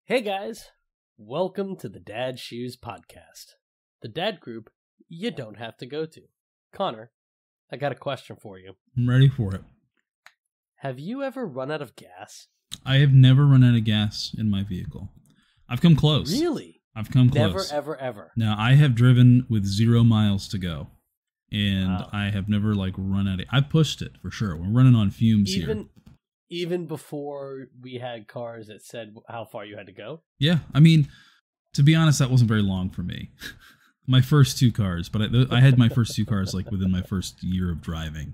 Hey guys, welcome to the Dad Shoes Podcast, the dad group you don't have to go to. Connor, I got a question for you. I'm ready for it. Have you ever run out of gas? I have never run out of gas in my vehicle. I've come close. Really? I've come Never, close. ever. Now, I have driven with 0 miles to go, and Wow. I have never run out of. I pushed it for sure. We're running on fumes here. Even before we had cars that said how far you had to go? Yeah, I mean, to be honest, that wasn't very long for me. My first 2 cars, but I had my first 2 cars within my first year of driving,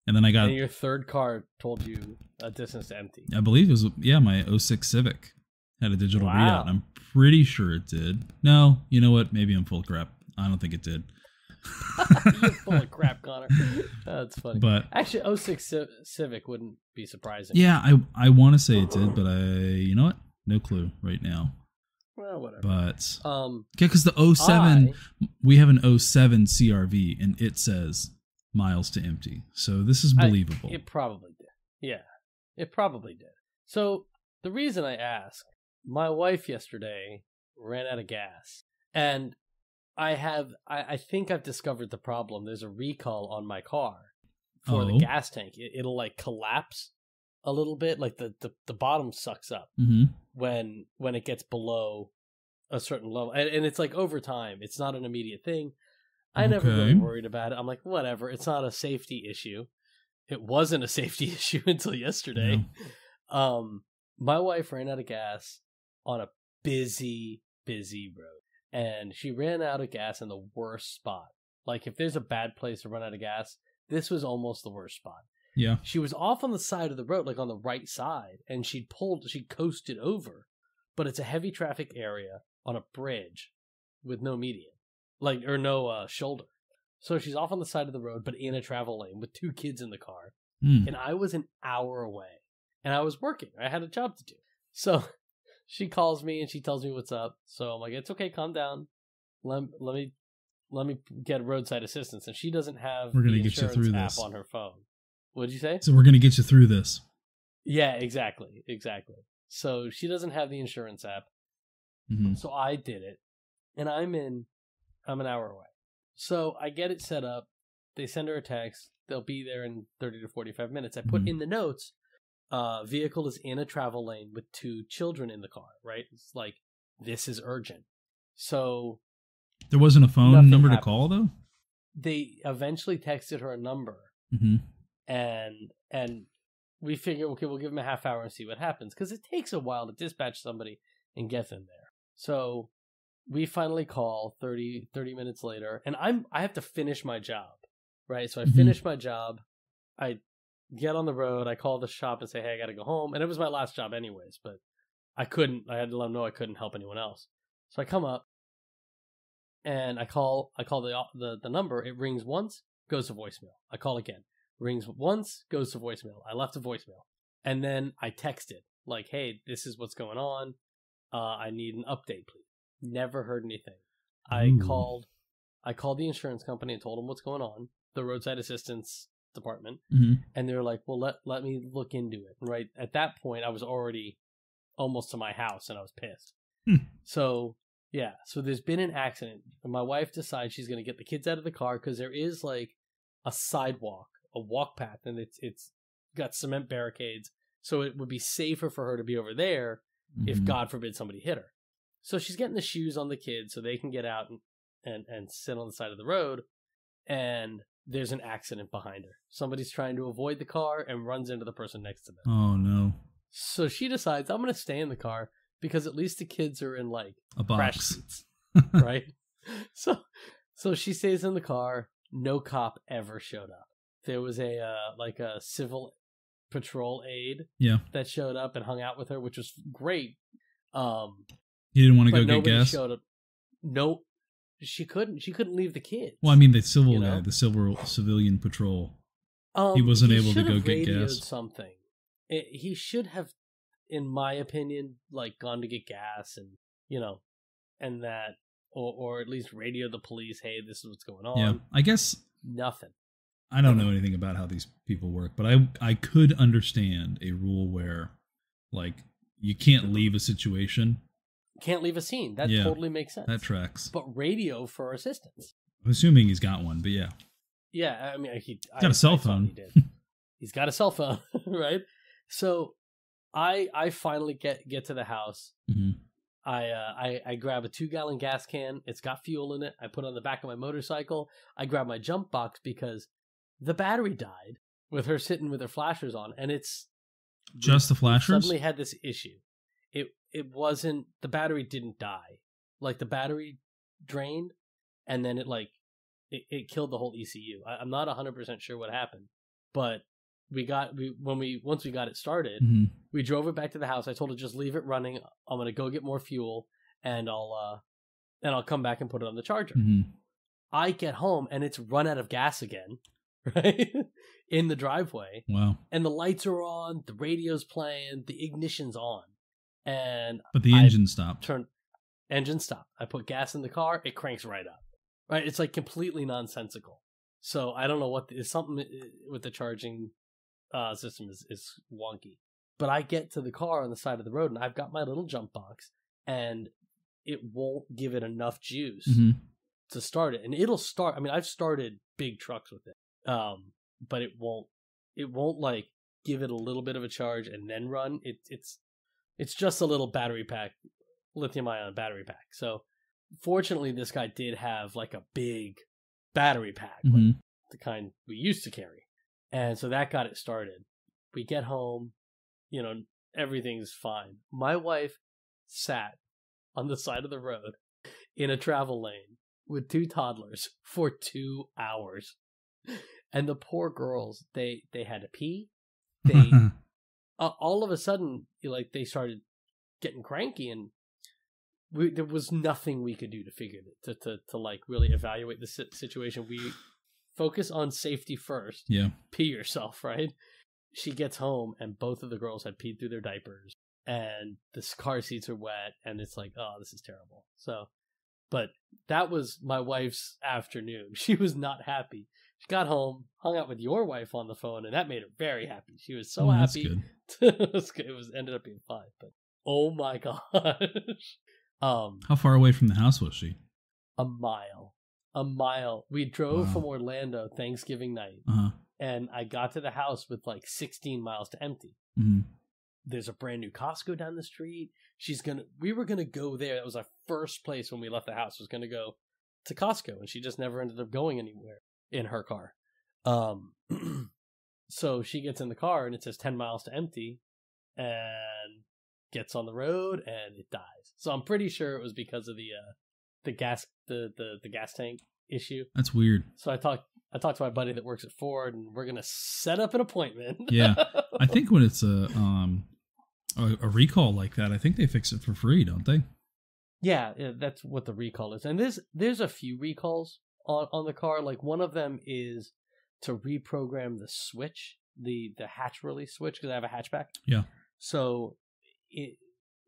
and then I got. And your third car told you a distance to empty. I believe it was my '06 Civic had a digital Wow. readout. I'm pretty sure it did. No, you know what? Maybe I'm full of crap. I don't think it did. You're full of crap, Connor. That's funny. But actually, 06 Civic wouldn't be surprising. yeah, I want to say it did, but you know what? No clue right now. Well, whatever. But Yeah, because the 07, we have an 07 CRV, and it says miles to empty. So this is believable. It probably did. Yeah, it probably did. So the reason I ask, my wife yesterday ran out of gas, and I think I've discovered the problem. There's a recall on my car for the gas tank. It'll collapse a little bit, the bottom sucks up when it gets below a certain level, and it's over time. It's not an immediate thing. I never really worried about it. I'm like, whatever. It's not a safety issue. It wasn't a safety issue until yesterday. No. My wife ran out of gas on a busy road. And she ran out of gas in the worst spot. If there's a bad place to run out of gas, this was almost the worst spot. Yeah. She was off on the side of the road, on the right side, and she coasted over. But it's a heavy traffic area on a bridge with no median, or no shoulder. So she's off on the side of the road, but in a travel lane with 2 kids in the car. And I was an hour away. And I was working. I had a job to do. So she calls me and she tells me what's up. So I'm like, it's okay, calm down. Let me get roadside assistance. And she doesn't have the insurance get you through app this on her phone. What'd you say? So we're gonna get you through this. Yeah, exactly. So she doesn't have the insurance app. So I did it, and I'm an hour away. So I get it set up. They send her a text. They'll be there in 30 to 45 minutes. I put in the notes. Vehicle is in a travel lane with 2 children in the car, right? It's this is urgent. So there wasn't a phone number to call, though? They eventually texted her a number. And we figure, okay, we'll give them a half hour and see what happens, because it takes a while to dispatch somebody and get them there. So we finally call 30 minutes later, and I have to finish my job, right? So I finish my job. I get on the road, I call the shop and say, hey, I gotta go home. And it was my last job anyways, but I had to let them know I couldn't help anyone else. So I come up and I call the number. It rings once, goes to voicemail. I call again. Rings once, goes to voicemail. I left a voicemail. And then I texted, hey, this is what's going on. I need an update, please. Never heard anything. I called the insurance company and told them what's going on, the roadside assistance department, and they're like, well, let me look into it. Right at that point, I was already almost to my house and I was pissed. So there's been an accident, and my wife decides she's going to get the kids out of the car because there is a sidewalk, a walk path, and it's got cement barricades, so it would be safer for her to be over there if God forbid somebody hit her. So she's getting the shoes on the kids so they can get out and sit on the side of the road, and there's an accident behind her. Somebody's trying to avoid the car and runs into the person next to them. Oh, no. So she decides, I'm going to stay in the car because at least the kids are in a box. Crash seats, right? So she stays in the car. No cop ever showed up. There was a civil patrol aide that showed up and hung out with her, which was great. You didn't want to go get gas? Showed up. No. She couldn't leave the kids. Well, I mean, the civil guy, the civilian patrol. He wasn't able to go get gas. Something. He should have, in my opinion, gone to get gas and and that, or at least radio the police. Hey, this is what's going on. Yeah, I guess nothing. I don't know anything about how these people work, but I could understand a rule where, you can't leave a situation can't leave a scene. That totally makes sense. That tracks. But radio for assistance. I'm assuming he's got one, but yeah. Yeah, I mean, he's got a cell phone. He's got a cell phone, right? So I finally get to the house. Mm-hmm. I grab a 2-gallon gas can. It's got fuel in it. I put it on the back of my motorcycle. I grab my jump box because the battery died with her sitting with her flashers on, and it's just the flashers. Suddenly had this issue. It wasn't, the battery didn't die. Like the battery drained, and then it killed the whole ECU. I'm not 100% sure what happened, but once we got it started, mm-hmm. we drove it back to the house. I told her just leave it running. I'm gonna go get more fuel, and I'll come back and put it on the charger. Mm-hmm. I get home and it's run out of gas again, right in the driveway. Wow! And the lights are on, the radio's playing, the ignition's on, but the engine stopped. Engine stopped. I put gas in the car. It cranks right up. Right, it's like completely nonsensical. So I don't know what is something with the charging system is wonky. But I get to the car on the side of the road, and I've got my little jump box, and it won't give it enough juice mm-hmm. to start it. And it'll start. I mean, I've started big trucks with it, but it won't like give it a little bit of a charge and then run. It's just a little battery pack, lithium-ion battery pack. So fortunately, this guy did have like a big battery pack, mm-hmm. like the kind we used to carry. And so that got it started. We get home, everything's fine. My wife sat on the side of the road in a travel lane with 2 toddlers for 2 hours. And the poor girls, they had to pee. They all of a sudden, they started getting cranky, and there was nothing we could do to figure it to like really evaluate the situation. We focus on safety first. Yeah. Pee yourself, right? She gets home and both of the girls had peed through their diapers and the car seats are wet, and it's like, oh, this is terrible. So, but that was my wife's afternoon. She was not happy. She got home, hung out with your wife on the phone, and that made her very happy. She was so happy. That's good. It ended up being fine, but oh my gosh. How far away from the house was she? A mile. We drove from Orlando Thanksgiving night, and I got to the house with like 16 miles to empty. Mm-hmm. There's a brand new Costco down the street. We were gonna go there. That was our first place when we left the house, was gonna go to Costco, and she just never ended up going anywhere in her car. So she gets in the car and it says 10 miles to empty, and gets on the road and it dies. So I'm pretty sure it was because of the gas tank issue. That's weird. So I talked to my buddy that works at Ford, and we're gonna set up an appointment. Yeah, I think when it's a recall like that, I think they fix it for free, don't they? Yeah, that's what the recall is. And there's a few recalls on the car. Like one of them is to reprogram the switch, the hatch release switch, because I have a hatchback. Yeah. So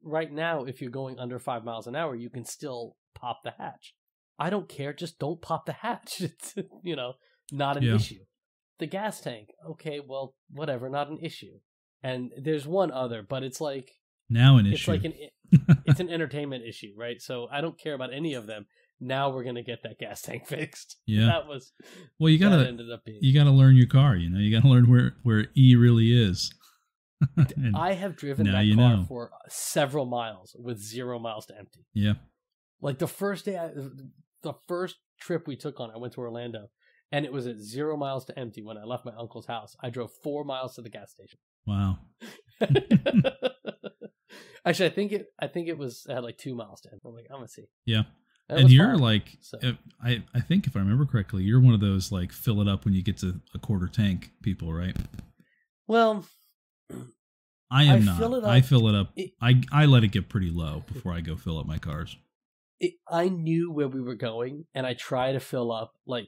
right now, if you're going under 5 miles an hour, you can still pop the hatch. I don't care. Just don't pop the hatch. It's, not an issue. The gas tank. Okay, well, whatever. Not an issue. And there's one other, but it's like now an issue. It's like it's an entertainment issue, right? So I don't care about any of them. Now we're gonna get that gas tank fixed. Yeah, that was. Well, you gotta learn your car. You gotta learn where E really is. I have driven that car for several miles with 0 miles to empty. Yeah. Like the first trip we took on, I went to Orlando, and it was at 0 miles to empty when I left my uncle's house. I drove 4 miles to the gas station. Wow. Actually, I think it had like 2 miles to empty. I'm like, I'm gonna see. Yeah. And you're like, so. I think if I remember correctly, you're one of those like fill it up when you get to a quarter tank people, right? Well, I am not. I fill it up. I let it get pretty low before I go fill up my cars. I knew where we were going, and I try to fill up like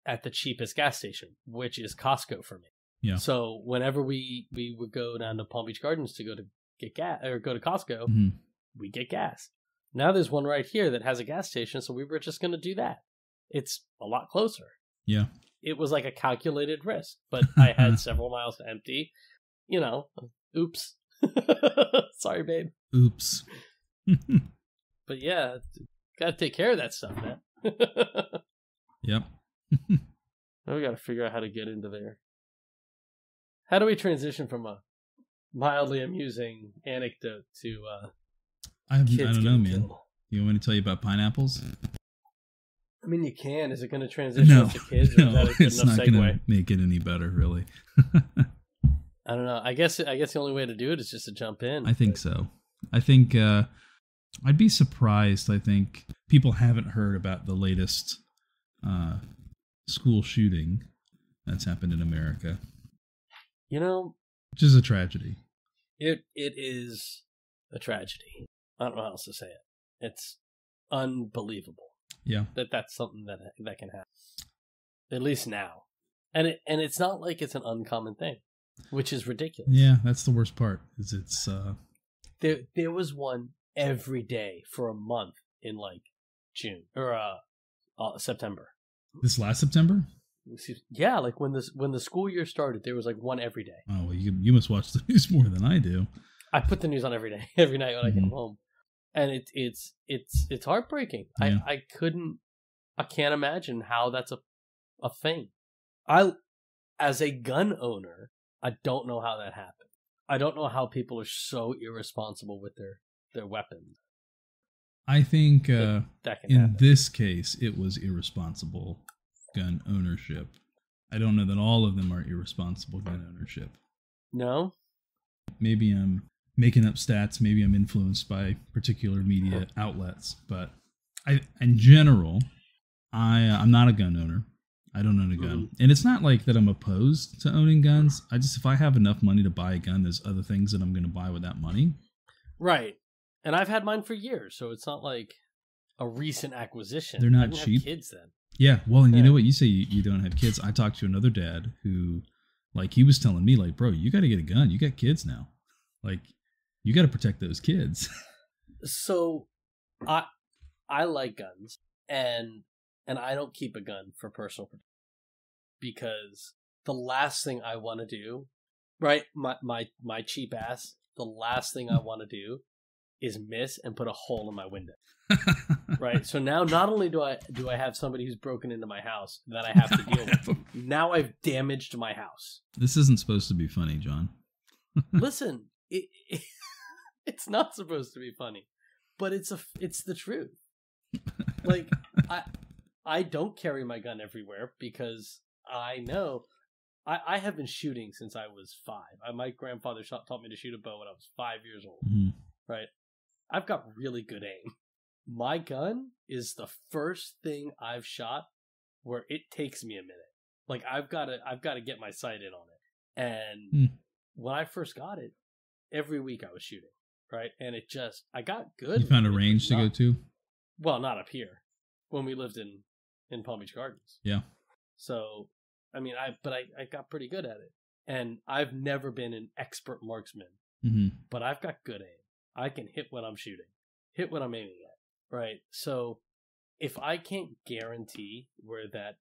at the cheapest gas station, which is Costco for me. Yeah. So whenever we would go down to Palm Beach Gardens to go to get gas or go to Costco, we get gas. Now there's one right here that has a gas station, so we were just going to do that. It's a lot closer. Yeah. It was like a calculated risk, but I had several miles to empty. Oops. Sorry, babe. Oops. But yeah, gotta take care of that stuff, man. Yep. Now we gotta figure out how to get into there. How do we transition from a mildly amusing anecdote to I don't know, man. killed? You want me to tell you about pineapples? I mean, you can. Is it going to transition No, to kids? Or no, is that a good it's enough not going segue? to make it any better, really. I don't know. I guess the only way to do it is just to jump in. I think so. I think I'd be surprised. I think people haven't heard about the latest school shooting that's happened in America. You know, Which is a tragedy. it is a tragedy. I don't know how else to say it. It's unbelievable. Yeah. That's something that can happen. At least now. And it's not like it's an uncommon thing, which is ridiculous. Yeah, that's the worst part. Is it's There was one every day for a month in like June or September. this last September? Yeah, like when the school year started, there was like one every day. Oh, well, you must watch the news more than I do. I put the news on every day, every night when I came home, and it's heartbreaking. Yeah. I can't imagine how that's a thing. As a gun owner, I don't know how that happened. I don't know how people are so irresponsible with their weapons. I think that can in happen. this case, it was irresponsible gun ownership. I don't know that all of them are irresponsible gun ownership. No? Maybe I'm making up stats. Maybe I'm influenced by particular media outlets. But in general, I'm not a gun owner. I don't own a gun. And it's not like that I'm opposed to owning guns. If I have enough money to buy a gun, there's other things that I'm going to buy with that money. Right. And I've had mine for years, so it's not like a recent acquisition. They're not I didn't cheap. have kids then. Yeah, well, and you know what? You say you don't have kids. I talked to another dad who, like, he was telling me, like, bro, you got to get a gun. You got kids now. Like, you got to protect those kids. So, I like guns, and I don't keep a gun for personal protection because the last thing I want to do, right? My cheap ass. The last thing I want to do is miss and put a hole in my window. Right. So now not only do I have somebody who's broken into my house that I have to deal with, now I've damaged my house. This isn't supposed to be funny, John. Listen, it's not supposed to be funny, but it's the truth. Like I don't carry my gun everywhere because I know I have been shooting since I was 5. My grandfather taught me to shoot a bow when I was 5 years old. Right. I've got really good aim. My gun is the first thing I've shot where it takes me a minute. Like I've got to get my sight in on it. And when I first got it, every week I was shooting, right? And I got good. You found a range to go to? Well, not up here. When we lived in Palm Beach Gardens. Yeah. So, I mean, I got pretty good at it. And I've never been an expert marksman, but I've got good aim. I can hit what I'm shooting, hit what I'm aiming at, right? So if I can't guarantee where that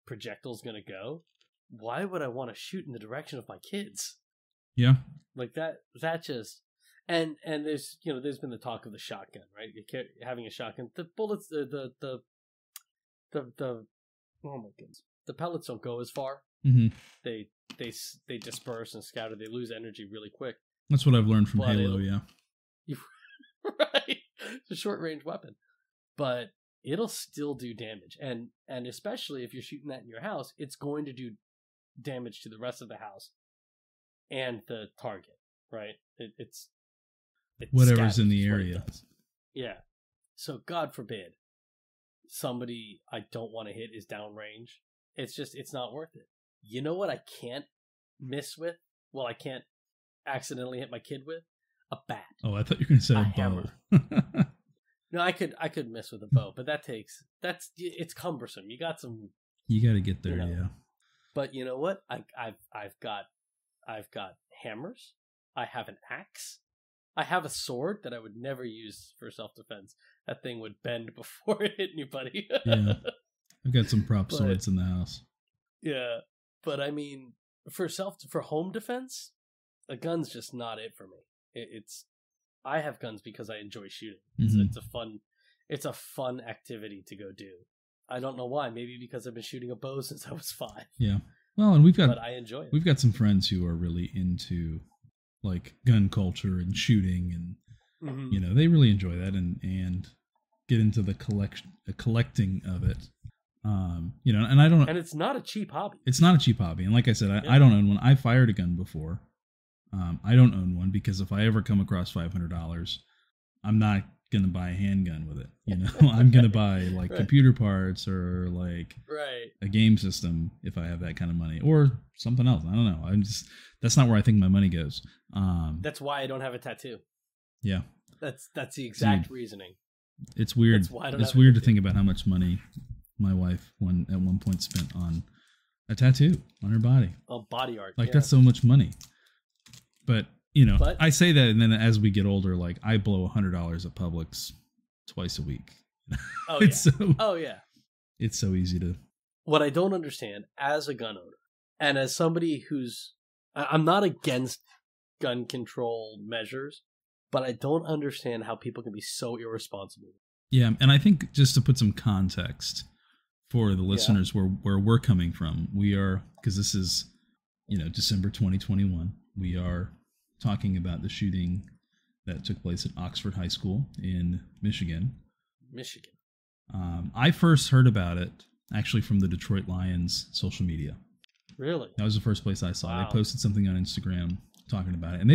projectile's going to go, why would I want to shoot in the direction of my kids? Yeah. Like that just, and there's been the talk of the shotgun, right? Having a shotgun, the bullets, the oh my goodness, the pellets don't go as far. They disperse and scatter. They lose energy really quick. That's what I've learned from Halo, yeah. Right, it's a short range weapon, but it'll still do damage, and especially if you're shooting that in your house, it's going to do damage to the rest of the house and the target. Right? It's whatever's in the area. Yeah. So God forbid somebody I don't want to hit is downrange. It's not worth it. You know what I can't miss with? Well, I can't accidentally hit my kid with? A bat. Oh, I thought you were going to say a bow. No, I could miss with a bow, but it's cumbersome. You got to get there, yeah. But you know what? I've got hammers. I have an axe. I have a sword that I would never use for self-defense. That thing would bend before it hit anybody. Yeah. I've got some swords in the house. Yeah. But I mean, for home defense, a gun's just not it for me. I have guns because I enjoy shooting. It's a fun. it's a fun activity to go do. I don't know why. Maybe because I've been shooting a bow since I was 5. Yeah. Well, and but I enjoy it. We've got some friends who are really into like gun culture and shooting, and you know, they really enjoy that and get into the collecting of it. You know, and I don't. And it's not a cheap hobby. It's not a cheap hobby, and like I said, I don't own one. I fired a gun before. I don't own one because if I ever come across $500, I'm not gonna buy a handgun with it. You know, I'm gonna buy like computer parts or like a game system if I have that kind of money, or something else. I don't know. That's not where I think my money goes. That's why I don't have a tattoo. Yeah, that's the exact reasoning. It's weird. It's weird to think about how much money my wife at one point spent on a tattoo on her body. Oh, body art. Like that's so much money. But you know, I say that, and then as we get older, like I blow $100 at Publix twice a week. Oh, yeah. It's so easy to. What I don't understand as a gun owner, and as somebody I'm not against gun control measures, but I don't understand how people can be so irresponsible. Yeah, and I think just to put some context for the listeners where we're coming from, we are, because this is, you know, December 2021. We are talking about the shooting that took place at Oxford High School in Michigan. I first heard about it actually from the Detroit Lions social media. Really? That was the first place I saw it. They posted something on Instagram talking about it, and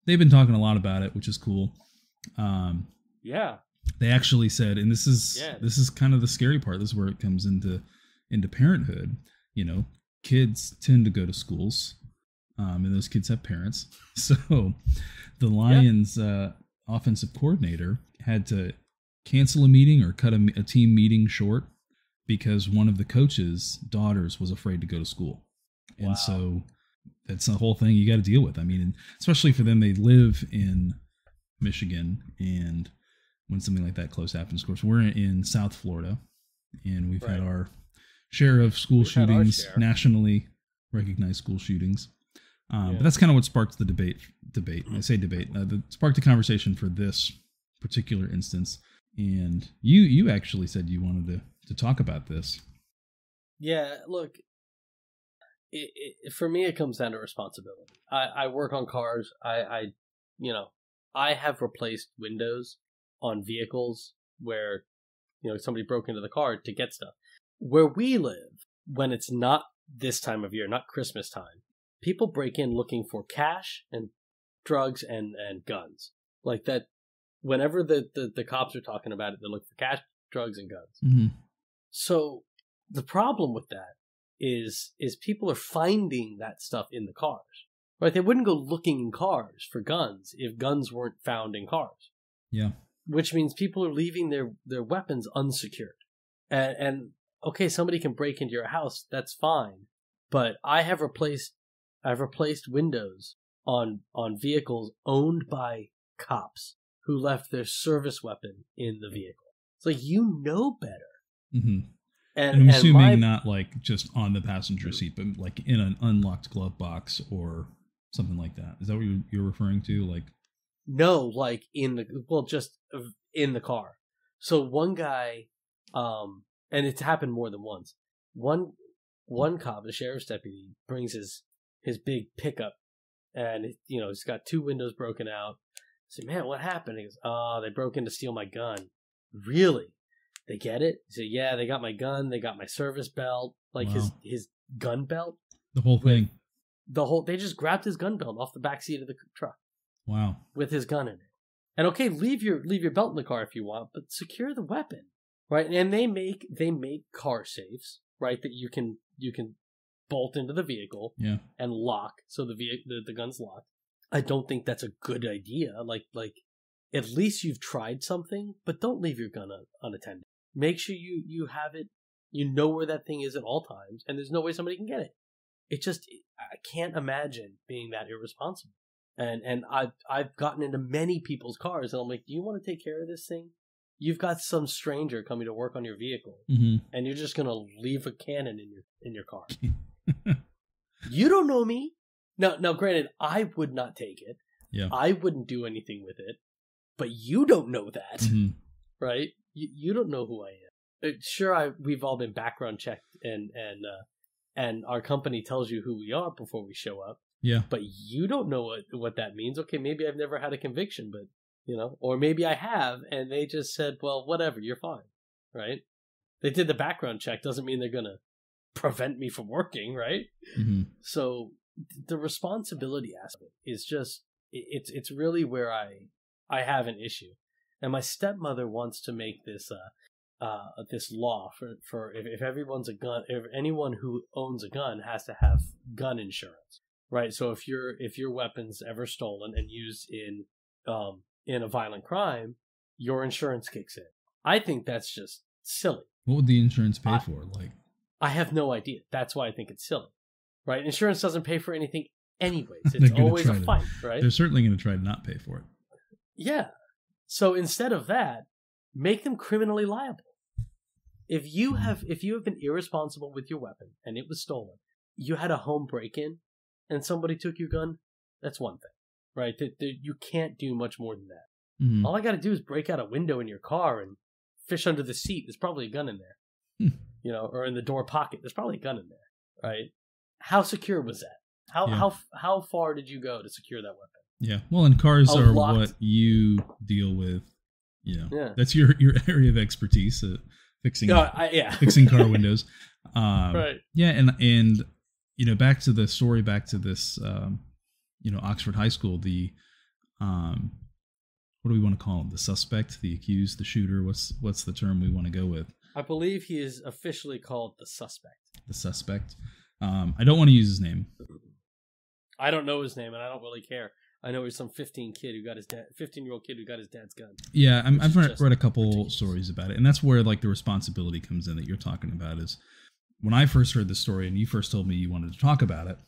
they've been talking a lot about it, which is cool. Yeah. They actually said, and this is kind of the scary part. This is where it comes into parenthood. You know, kids tend to go to schools, and those kids have parents. So the Lions offensive coordinator had to cancel a meeting or cut a team meeting short because one of the coach's daughters was afraid to go to school. Wow. And so that's the whole thing you got to deal with. I mean, especially for them, they live in Michigan, and when something like that close happens, of course, we're in South Florida, and we've had our share of school shootings, nationally recognized school shootings. But that's kind of what sparked the debate. I say debate. That sparked the conversation for this particular instance. And you actually said you wanted to talk about this. Yeah, look, for me, it comes down to responsibility. I work on cars. I have replaced windows on vehicles where, you know, somebody broke into the car to get stuff. Where we live, when it's not this time of year, not Christmas time, people break in looking for cash and drugs and guns. Like that, whenever the cops are talking about it, they're looking for cash, drugs, and guns. Mm-hmm. So the problem with that is people are finding that stuff in the cars. Right? They wouldn't go looking in cars for guns if guns weren't found in cars. Yeah. Which means people are leaving their weapons unsecured. And okay, somebody can break into your house, that's fine. But I've replaced windows on vehicles owned by cops who left their service weapon in the vehicle. It's like, you know better. Mm-hmm. And I'm assuming not like just on the passenger seat, but like in an unlocked glove box or something like that. Is that what you're referring to? Like, no, like just in the car. So one guy, and it's happened more than once. One cop, the sheriff's deputy, brings his big pickup, and he's got 2 windows broken out. I say, man, what happened? He goes, they broke in to steal my gun. Really? They get it? He said, yeah, they got my gun, they got my service belt, like his gun belt. The whole thing. They just grabbed his gun belt off the back seat of the truck. Wow. With his gun in it. And okay, leave your belt in the car if you want, but secure the weapon. Right? And they make car safes, right, that you can bolt into the vehicle and lock so the gun's locked. I don't think that's a good idea. Like at least you've tried something, but don't leave your gun unattended. Make sure you have it, you know where that thing is at all times, and there's no way somebody can get it. I can't imagine being that irresponsible. And I've gotten into many people's cars, and I'm like, do you want to take care of this thing? You've got some stranger coming to work on your vehicle, and you're just gonna leave a cannon in your car. You don't know me. Now, granted, I would not take it. Yeah, I wouldn't do anything with it. But you don't know that, right? You don't know who I am. Sure, we've all been background checked, and our company tells you who we are before we show up. Yeah. But you don't know what that means. Okay, maybe I've never had a conviction, but, or maybe I have, and they just said, well, whatever, you're fine, right? They did the background check. Doesn't mean they're going to prevent me from working, right? Mm-hmm. So the responsibility aspect is just, it's really where I have an issue. And my stepmother wants to make this this law for if everyone's a gun, if anyone who owns a gun has to have gun insurance, right? So if your weapon's ever stolen and used in a violent crime, your insurance kicks in. I think that's just silly. What would the insurance pay for? I have no idea. That's why I think it's silly, right? Insurance doesn't pay for anything anyways. It's always a fight, right? They're certainly going to try to not pay for it. Yeah. So instead of that, make them criminally liable. If you have been irresponsible with your weapon and it was stolen, you had a home break-in and somebody took your gun, that's one thing, right? You can't do much more than that. Mm-hmm. All I got to do is break out a window in your car and fish under the seat. There's probably a gun in there, or in the door pocket. There's probably a gun in there, right? How secure was that? How far did you go to secure that weapon? Yeah, well, and cars are what you deal with. That's your area of expertise, fixing fixing car windows. Right. Yeah, and back to the story, back to this, Oxford High School. The what do we want to call him? The suspect, the accused, the shooter. What's the term we want to go with? I believe he is officially called the suspect. The suspect. I don't want to use his name. I don't know his name, and I don't really care. I know he's some 15-year-old kid who got his dad's gun. Yeah, I've read a couple stories about it, and that's where the responsibility comes in that you're talking about. Is when I first heard the story and you first told me you wanted to talk about it.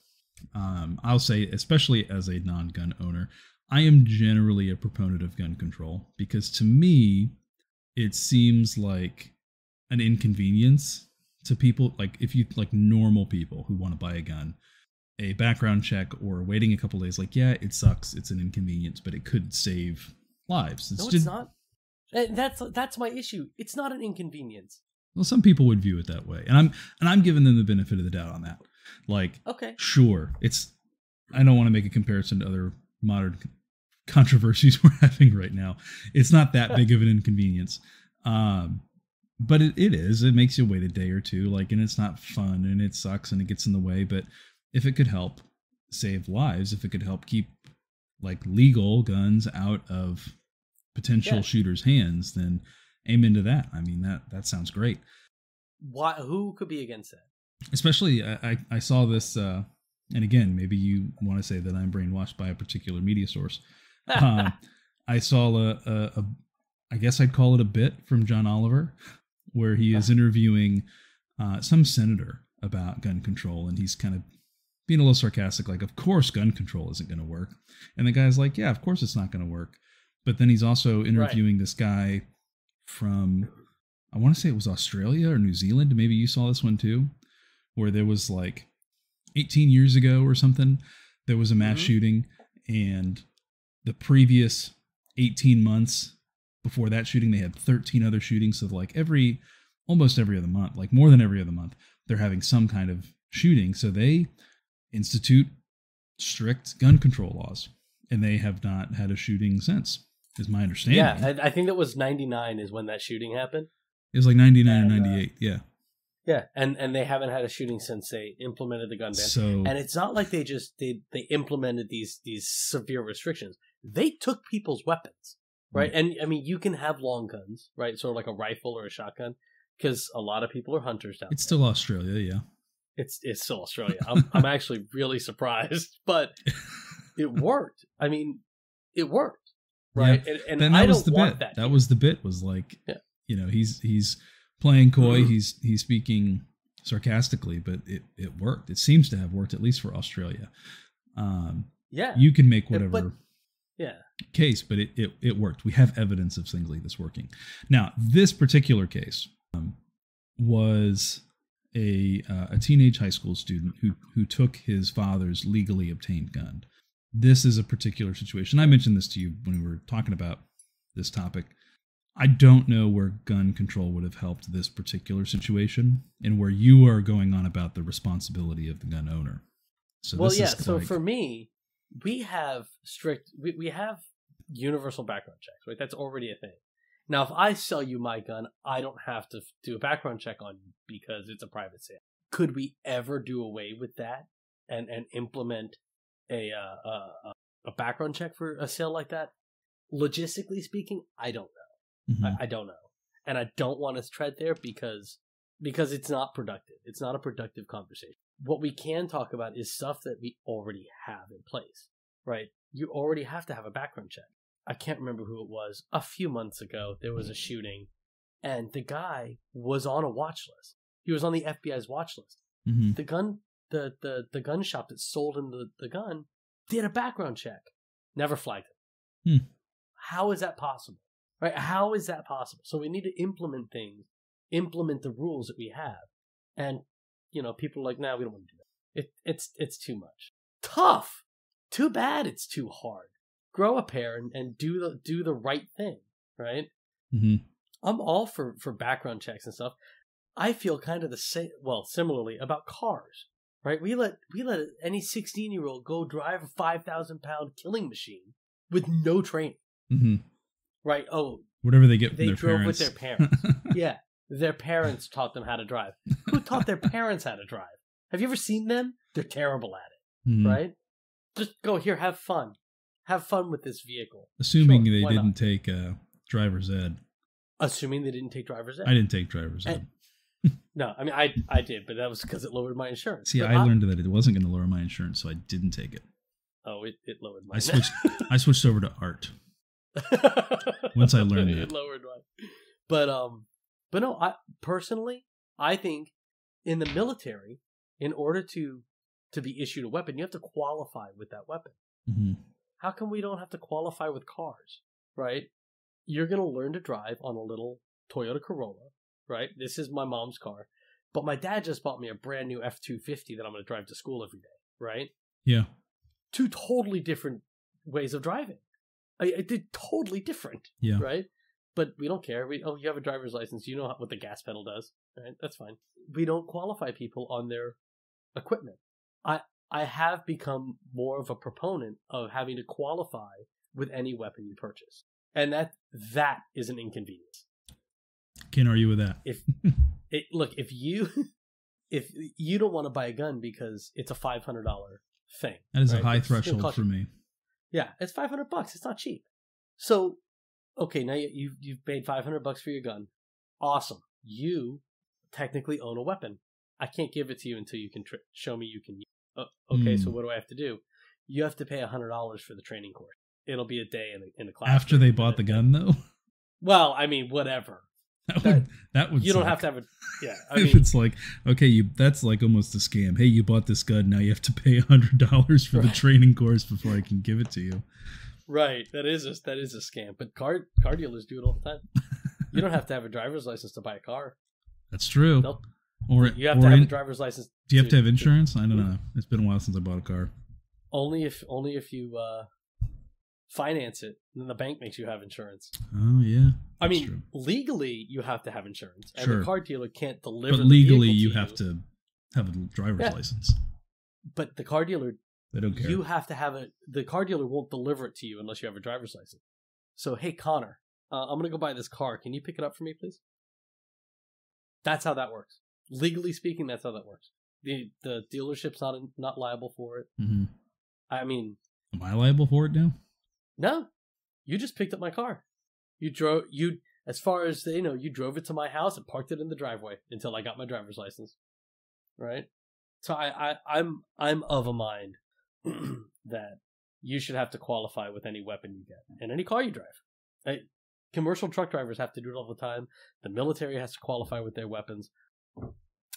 I'll say, especially as a non-gun owner, I am generally a proponent of gun control because to me, it seems like an inconvenience to people. Like if you normal people who want to buy a gun. A background check or waiting a couple days, it sucks. It's an inconvenience, but it could save lives. It's not. That's my issue. It's not an inconvenience. Well, some people would view it that way, and I'm giving them the benefit of the doubt on that. Okay, sure, I don't want to make a comparison to other modern controversies we're having right now. It's not that big of an inconvenience, but it is. It makes you wait a day or two, and it's not fun, and it sucks, and it gets in the way, but. If it could help save lives, if it could help keep legal guns out of potential shooters' hands, then amen to that. I mean, that sounds great. Why? Who could be against that? Especially, I saw this, and again, maybe you want to say that I'm brainwashed by a particular media source. I saw I guess I'd call it a bit from John Oliver, where he is interviewing some senator about gun control, and he's kind of being a little sarcastic, of course gun control isn't going to work. And the guy's like, yeah, of course it's not going to work. But then he's also interviewing this guy from, I want to say it was Australia or New Zealand. Maybe you saw this one too, where there was 18 years ago or something, there was a mass shooting, and the previous 18 months before that shooting, they had 13 other shootings. So almost every other month, more than every other month, they're having some kind of shooting. So they institute strict gun control laws, and they have not had a shooting since, is my understanding. Yeah, I think that was 99 is when that shooting happened. It was 99 or 98, yeah. Yeah, and they haven't had a shooting since they implemented the gun ban. So, and it's not like they implemented these severe restrictions. They took people's weapons, right? And I mean, you can have long guns, right? Sort of like a rifle or a shotgun, because a lot of people are hunters down there. It's still Australia, yeah. It's still Australia. I'm actually really surprised, but it worked. I mean, it worked, right? Yeah. And I don't want that. That was the bit. Was he's playing coy. He's speaking sarcastically, but it worked. It seems to have worked, at least for Australia. You can make whatever case, but it worked. We have evidence of things like this working. Now, this particular case was a teenage high school student who took his father's legally obtained gun. This is a particular situation. I mentioned this to you when we were talking about this topic. I don't know where gun control would have helped this particular situation, and where you are going on about the responsibility of the gun owner. So well, this yeah. is So like, for me, we have we have universal background checks, right? That's already a thing. Now, if I sell you my gun, I don't have to do a background check on you because it's a private sale. Could we ever do away with that and implement a background check for a sale like that? Logistically speaking, I don't know. mhm. I don't know, and I don't want to tread there because it's not productive. It's not a productive conversation. What we can talk about is stuff that we already have in place, right? You already have to have a background check. I can't remember who it was. A few months ago, there was a shooting, and the guy was on a watch list. He was on the FBI's watch list. Mhm. The gun shop that sold him the gun did a background check, never flagged him. How is that possible? Right? How is that possible? So we need to implement things, implement the rules that we have, and people are like, "Nah, we don't want to do that. It's too much. Tough. Too bad. It's too hard. Grow a pair and do the right thing, right?" Mhm. I'm all for background checks and stuff. I feel kind of the same. Well, similarly about cars, right? We let any 16-year-old go drive a 5,000-pound killing machine with no training, Mhm. right? Oh, Whatever they get from they their drove parents. with their parents. Yeah, their parents taught them how to drive. Who taught their parents how to drive? Have you ever seen them? They're terrible at it, Mhm. right? Just go here, have fun. Have fun with this vehicle. Assuming Sure, they why didn't not? take driver's ed. Assuming they didn't take driver's ed. I didn't take driver's ed. No, I mean I did, but that was because it lowered my insurance. See, But I learned that it wasn't going to lower my insurance, so I didn't take it. Oh, it lowered mine. I switched over to art once I learned that. It lowered mine. But no, I think in the military, in order to be issued a weapon, you have to qualify with that weapon. Mm-hmm. How come we don't have to qualify with cars, right? You're going to learn to drive on a little Toyota Corolla, right? This is my mom's car. But my dad just bought me a brand new F-250 that I'm going to drive to school every day, right? Yeah. Two totally different ways of driving. I did totally different, Yeah. right? But we don't care. You have a driver's license. You know what the gas pedal does, right? That's fine. We don't qualify people on their equipment. I have become more of a proponent of having to qualify with any weapon you purchase. And that is an inconvenience. Can't argue with that. If you don't want to buy a gun because it's a $500 thing. That is right? a high It's gonna threshold cost for you- me. Yeah, it's $500. It's not cheap. So, okay, now you've paid $500 for your gun. Awesome. You technically own a weapon. I can't give it to you until you can show me you can use it. Okay, so what do I have to do? You have to pay $100 for the training course. It'll be a day in a class. After they bought the gun, though? Well, I mean, whatever. That would You don't suck. have to have a... Yeah, I If mean... it's like, okay, that's like almost a scam. Hey, you bought this gun, now you have to pay $100 for the training course before I can give it to you. Right, that is a scam. But car dealers do it all the time. You don't have to have a driver's license to buy a car. That's true. You have to have a driver's license. Do you have to have insurance? I don't know. It's been a while since I bought a car. Only if you finance it, then the bank makes you have insurance. Oh yeah. I mean, true. Legally you have to have insurance, and Sure. the car dealer can't deliver. But legally, the you vehicle have to have a driver's license. But the car dealer, They don't care. you have to have the car dealer won't deliver it to you unless you have a driver's license. So, hey Connor, I'm gonna go buy this car. Can you pick it up for me, please? That's how that works. Legally speaking, that's how that works. The dealership's not liable for it. Mm-hmm. I mean, am I liable for it now? no, you just picked up my car. As far as they know, you drove it to my house and parked it in the driveway until I got my driver's license. Right? So I'm of a mind that you should have to qualify with any weapon you get and any car you drive. Right? Commercial truck drivers have to do it all the time. The military has to qualify with their weapons.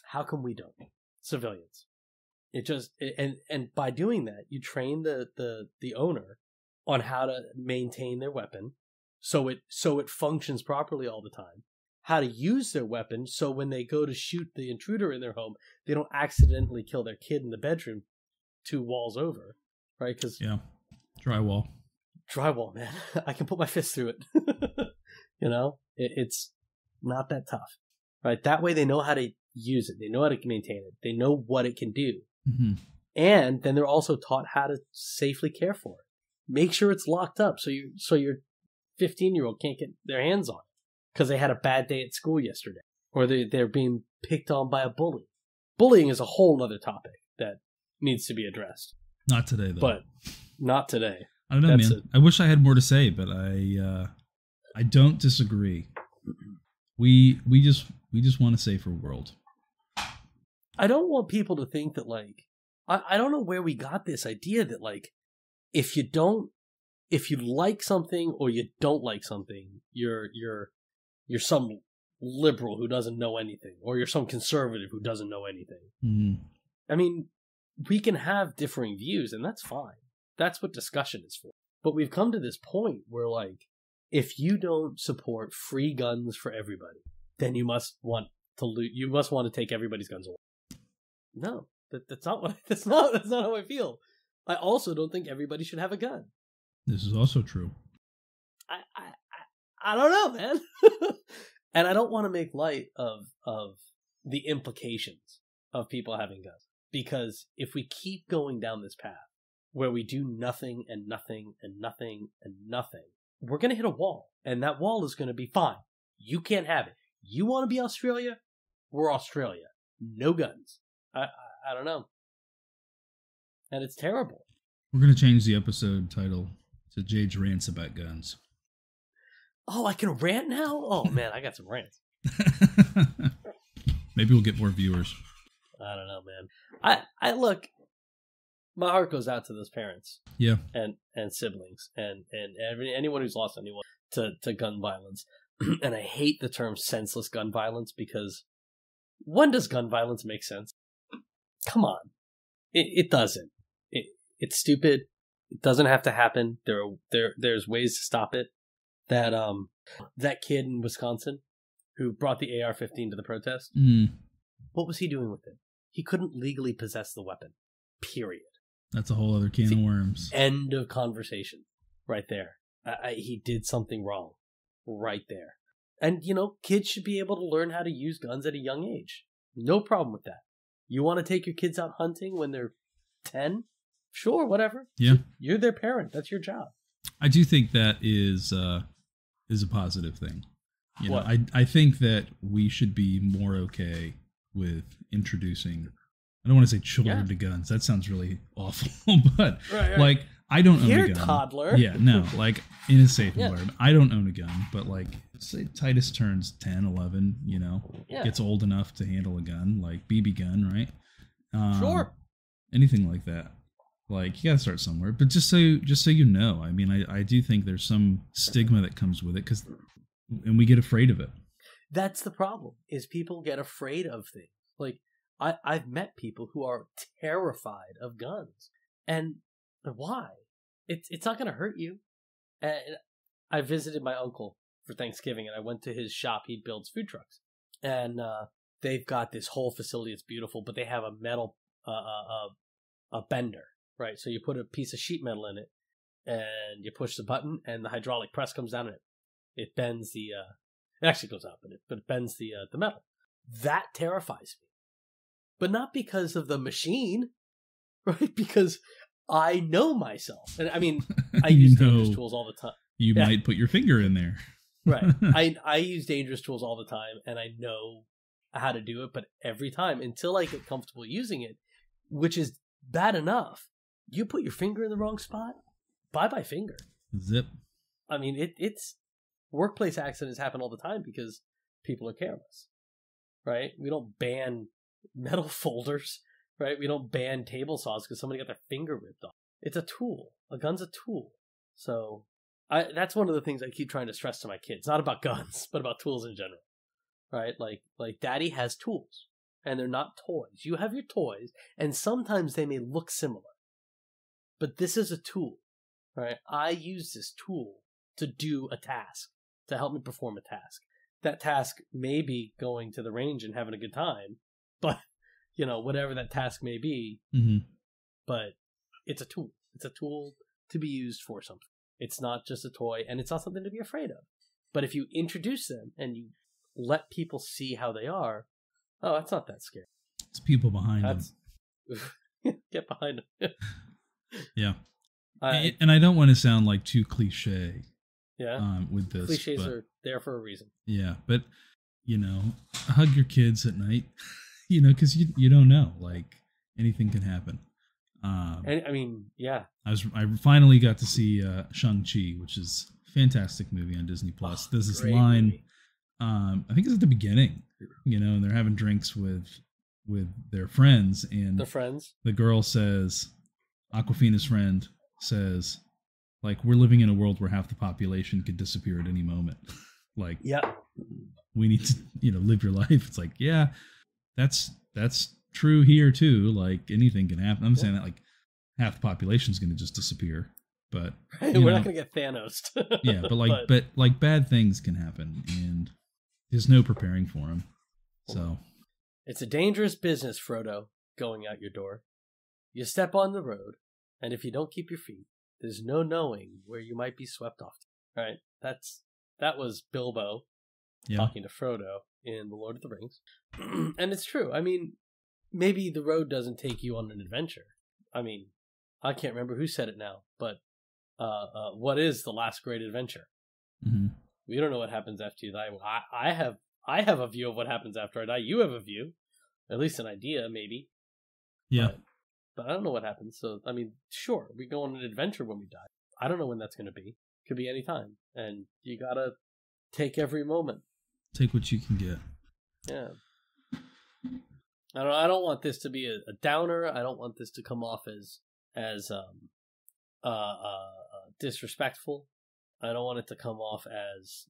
How come we don't? Civilians. And by doing that, you train the owner on how to maintain their weapon so it functions properly all the time. How to use their weapon so when they go to shoot the intruder in their home, they don't accidentally kill their kid in the bedroom 2 walls over, right? Because drywall, man, I can put my fist through it. It's not that tough, right? That way they know how to use it. They know how to maintain it. They know what it can do. Mm-hmm. And then they're also taught how to safely care for it. Make sure it's locked up so your 15-year-old can't get their hands on it because they had a bad day at school yesterday, or they're being picked on by a bully. Bullying is a whole other topic that needs to be addressed. Not today, though. But not today. I don't know, man. I wish I had more to say, but I don't disagree. We just want a safer world. I don't want people to think that, like, I don't know where we got this idea that, like, if you like something or you don't like something, you're some liberal who doesn't know anything, or you're some conservative who doesn't know anything. Mm-hmm. I mean, we can have differing views, and that's fine. That's what discussion is for. But we've come to this point where, like, if you don't support free guns for everybody, then you must want to take everybody's guns away. No, that's not how I feel. I also don't think everybody should have a gun. This is also true. I don't know, man. And I don't want to make light of the implications of people having guns. Because if we keep going down this path where we do nothing and nothing and nothing and nothing, we're going to hit a wall. And that wall is going to be fine. You can't have it. You want to be Australia? We're Australia. No guns. I don't know. And it's terrible. We're going to change the episode title to Jage Rants about guns. Oh, I can rant now? Oh, man, I got some rants. Maybe we'll get more viewers. I don't know, man. I look, my heart goes out to those parents. Yeah. And siblings and anyone who's lost anyone to gun violence. And I hate the term senseless gun violence because when does gun violence make sense? Come on. It doesn't. It's stupid. It doesn't have to happen. There's ways to stop it. That kid in Wisconsin who brought the AR-15 to the protest, what was he doing with it? He couldn't legally possess the weapon. Period. That's a whole other can of worms. End of conversation. Right there. He did something wrong. Right there. And, kids should be able to learn how to use guns at a young age. No problem with that. You want to take your kids out hunting when they're 10? Sure, whatever. Yeah. You're their parent. That's your job. I do think that is a positive thing. I think that we should be more okay with introducing, I don't want to say children to guns. That sounds really awful, but right. Like, I don't own a gun. Toddler. Yeah, no, like in a safe environment. I don't own a gun, but like, say Titus turns 10, 11, gets old enough to handle a gun, like BB gun, right? Sure. Anything like that. Like, you gotta start somewhere. But just so you know, I mean, I do think there's some stigma that comes with it, and we get afraid of it. That's the problem, is people get afraid of things. Like, I've met people who are terrified of guns. And why? It's not going to hurt you. And I visited my uncle for Thanksgiving, and I went to his shop. He builds food trucks. And they've got this whole facility. It's beautiful, but they have a metal, a bender, right? So you put a piece of sheet metal in it, and you push the button, and the hydraulic press comes down, and it bends the, it actually goes up, but it bends the metal. That terrifies me. But not because of the machine, right? Because I know myself. And I mean, I use dangerous tools all the time. You might put your finger in there. Right. I use dangerous tools all the time, and I know how to do it. But every time, until I get comfortable using it, which is bad enough, you put your finger in the wrong spot, bye-bye finger. Zip. I mean, it's workplace accidents happen all the time because people are careless, right? We don't ban metal folders, right? We don't ban table saws because somebody got their finger ripped off. It's a tool. A gun's a tool. So that's one of the things I keep trying to stress to my kids. Not about guns, but about tools in general, right? Like daddy has tools, and they're not toys. You have your toys, and sometimes they may look similar, but this is a tool, right? I use this tool to do a task, to help me perform a task. That task may be going to the range and having a good time, but, whatever that task may be, but it's a tool. It's a tool to be used for something. It's not just a toy, and it's not something to be afraid of. But if you introduce them and you let people see how they are, oh, that's not that scary. It's people behind them. Get behind them. Yeah. And I don't want to sound like too cliche. Yeah. With this. Cliches are there for a reason. Yeah. But, hug your kids at night, because you don't know. Like, anything can happen. And I mean, yeah. I finally got to see Shang-Chi, which is a fantastic movie on Disney Plus. There's this line, movie. I think it's at the beginning, and they're having drinks with their friends, and the girl says, Aquafina's friend says, like, we're living in a world where half the population could disappear at any moment. Like, yeah, we need to, live your life. It's like, yeah, that's true here too. Like, anything can happen. I'm saying that, like, half the population's going to just disappear, but we're not going to get Thanos. Yeah, but bad things can happen, and there's no preparing for them. So it's a dangerous business, Frodo, going out your door. You step on the road, and if you don't keep your feet, there's no knowing where you might be swept off to. Right? That was Bilbo talking to Frodo in The Lord of the Rings. And it's true. I mean, maybe the road doesn't take you on an adventure. I mean, I can't remember who said it now, but what is the last great adventure? Mm-hmm. We don't know what happens after you die. I have a view of what happens after I die. You have a view, at least an idea, maybe. Yeah. But I don't know what happens. So, I mean, sure, we go on an adventure when we die. I don't know when that's going to be. Could be any time. And you got to take every moment. Take what you can get. Yeah. I don't want this to be a downer. I don't want this to come off as disrespectful. I don't want it to come off as,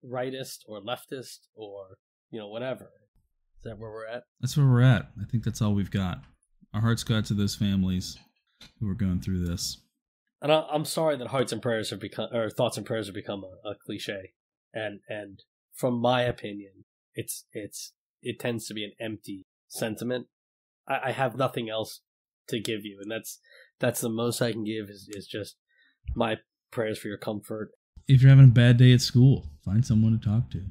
rightist or leftist or, whatever. Is that where we're at? That's where we're at. I think that's all we've got. Our hearts go out to those families who are going through this. And I'm sorry that thoughts and prayers have become a cliche. And from my opinion, it tends to be an empty sentiment. I have nothing else to give you, and that's the most I can give is just my prayers for your comfort. If you're having a bad day at school, find someone to talk to.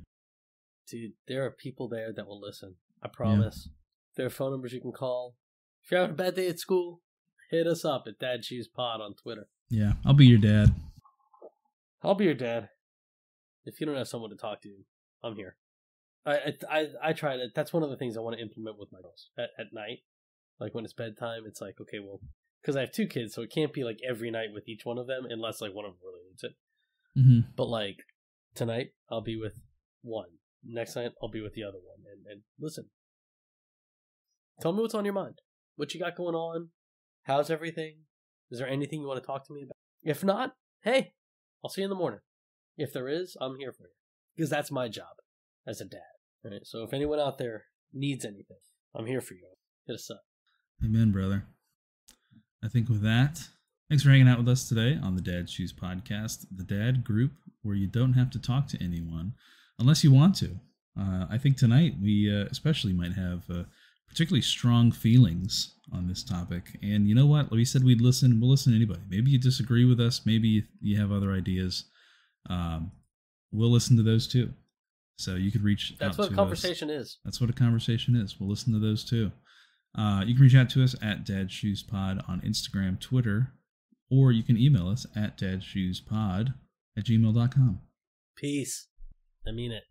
Dude, there are people there that will listen. I promise. Yeah. There are phone numbers you can call. If you're having a bad day at school, hit us up at DadShoesPod on Twitter. Yeah, I'll be your dad. I'll be your dad. If you don't have someone to talk to, I'm here. I try to. That's one of the things I want to implement with my girls at night. Like when it's bedtime, it's like, okay, well, because I have 2 kids, so it can't be like every night with each one of them unless like one of them really needs it. Mm-hmm. But like tonight, I'll be with one. Next night, I'll be with the other one. And listen, tell me what's on your mind. What you got going on? How's everything? Is there anything you want to talk to me about? If not, hey, I'll see you in the morning. If there is, I'm here for you. Because that's my job as a dad. Right? So if anyone out there needs anything, I'm here for you. Hit us up. Amen, brother. I think with that, thanks for hanging out with us today on the Dad Shoes Podcast, the dad group where you don't have to talk to anyone unless you want to. I think tonight we especially might have particularly strong feelings on this topic. And you know what? We said we'd listen. We'll listen to anybody. Maybe you disagree with us. Maybe you have other ideas. We'll listen to those too. So you could reach out to us. That's what a conversation is. That's what a conversation is. We'll listen to those too. You can reach out to us at DadShoesPod on Instagram, Twitter, or you can email us at dadshoespod@gmail.com. Peace. I mean it.